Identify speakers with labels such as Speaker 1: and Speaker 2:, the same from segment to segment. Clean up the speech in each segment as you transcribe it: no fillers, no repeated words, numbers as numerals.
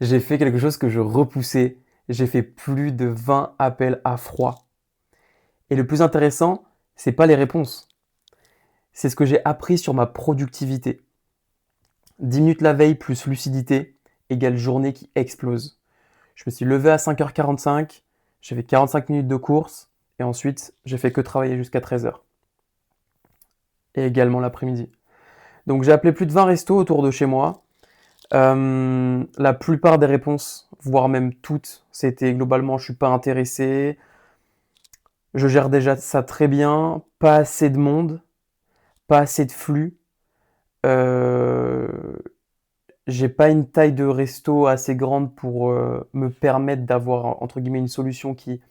Speaker 1: j'ai fait quelque chose que je repoussais. J'ai fait plus de 20 appels à froid. Et le plus intéressant, c'est pas les réponses. C'est ce que j'ai appris sur ma productivité. 10 minutes la veille plus lucidité égale journée qui explose. Je me suis levé à 5h45, j'ai fait 45 minutes de course et ensuite j'ai fait que travailler jusqu'à 13h. Et également l'après-midi. Donc j'ai appelé plus de 20 restos autour de chez moi. La plupart des réponses, voire même toutes, c'était globalement je suis pas intéressé, je gère déjà ça très bien, pas assez de monde, pas assez de flux, euh, j'ai pas une taille de resto assez grande pour me permettre d'avoir entre guillemets une solution qui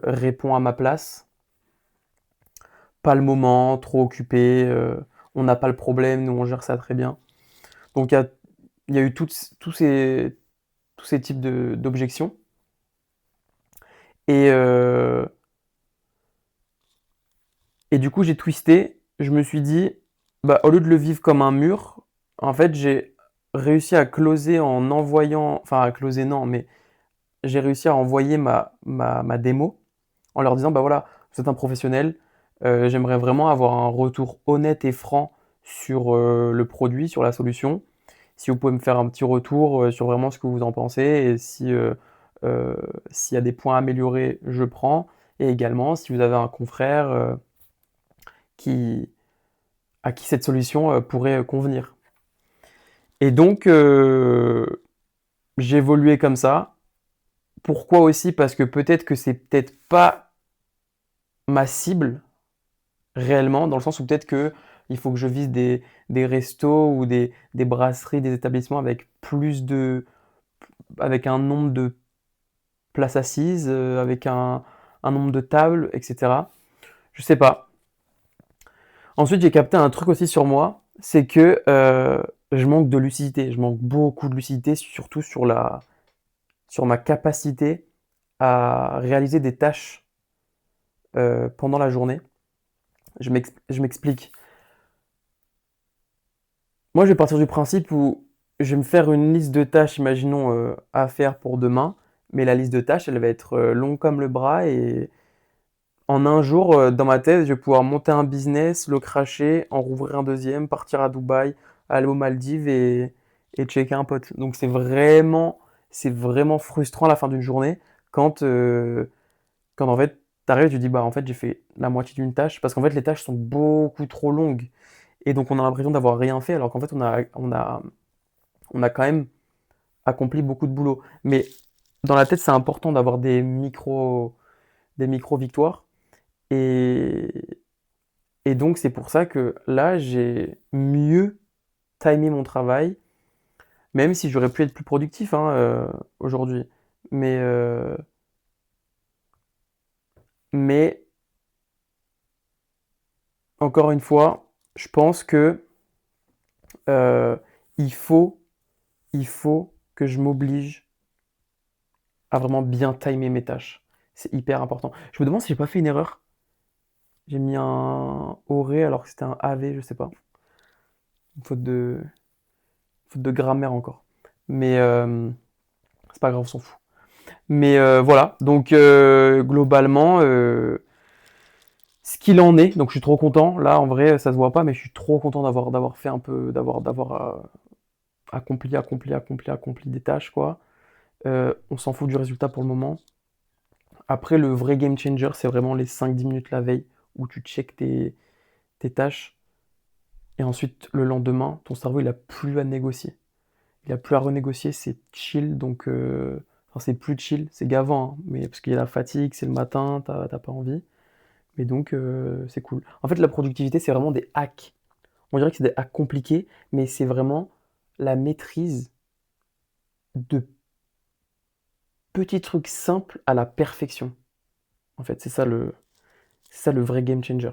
Speaker 1: répond à ma place. Pas le moment, trop occupé, on n'a pas le problème, nous on gère ça très bien. Donc il y a eu tous ces types d'objections. Et, euh, et du coup, j'ai twisté. Je me suis dit, bah, au lieu de le vivre comme un mur, en fait, j'ai réussi à closer en envoyant, enfin à closer non, mais j'ai réussi à envoyer ma démo en leur disant, bah voilà, vous êtes un professionnel, j'aimerais vraiment avoir un retour honnête et franc sur le produit, sur la solution. Si vous pouvez me faire un petit retour sur vraiment ce que vous en pensez et si euh, s'il y a des points à améliorer, je prends. Et également, si vous avez un confrère qui, à qui cette solution pourrait convenir. Et donc, j'ai évolué comme ça. Pourquoi aussi? Parce que peut-être que c'est peut-être pas ma cible réellement, dans le sens où peut-être que il faut que je vise des restos ou des brasseries, des établissements avec avec un nombre de places assises, avec un nombre de tables, etc. Je sais pas. Ensuite, j'ai capté un truc aussi sur moi, c'est que je manque de lucidité. Je manque beaucoup de lucidité, surtout sur ma capacité à réaliser des tâches pendant la journée. Je m'explique. Moi, je vais partir du principe où je vais me faire une liste de tâches, imaginons, à faire pour demain, mais la liste de tâches, elle va être longue comme le bras et en un jour, dans ma tête, je vais pouvoir monter un business, le cracher, en rouvrir un deuxième, partir à Dubaï, aller aux Maldives et checker un pote. Donc c'est vraiment frustrant à la fin d'une journée quand, quand en fait, t'arrives, tu dis, bah en fait, j'ai fait la moitié d'une tâche, parce qu'en fait, les tâches sont beaucoup trop longues. Et donc, on a l'impression d'avoir rien fait, alors qu'en fait, on a quand même accompli beaucoup de boulot. Mais dans la tête, c'est important d'avoir des micro victoires. Et, et donc, c'est pour ça que là, j'ai mieux timé mon travail, même si j'aurais pu être plus productif hein, aujourd'hui. Mais, euh, mais, encore une fois, je pense que euh, il faut, il faut que je m'oblige à vraiment bien timer mes tâches. C'est hyper important. Je me demande si j'ai pas fait une erreur. J'ai mis un oré alors que c'était un AV, je sais pas. Une faute de grammaire encore. Mais c'est pas grave, on s'en fout. Mais voilà, donc globalement, ce qu'il en est, donc je suis trop content. Là, en vrai, ça se voit pas, mais je suis trop content d'avoir fait un peu, d'avoir accompli des tâches, quoi. On s'en fout du résultat pour le moment. Après, le vrai game changer, c'est vraiment les 5-10 minutes la veille où tu check tes tâches. Et ensuite, le lendemain, ton cerveau, il a plus à négocier. Il a plus à renégocier, c'est chill, donc enfin, c'est plus chill, c'est gavant, hein, mais parce qu'il y a la fatigue, c'est le matin, t'as pas envie. Mais donc c'est cool. En fait, la productivité, c'est vraiment des hacks. On dirait que c'est des hacks compliqués, mais c'est vraiment la maîtrise de petits trucs simples à la perfection. En fait, c'est ça le vrai game changer.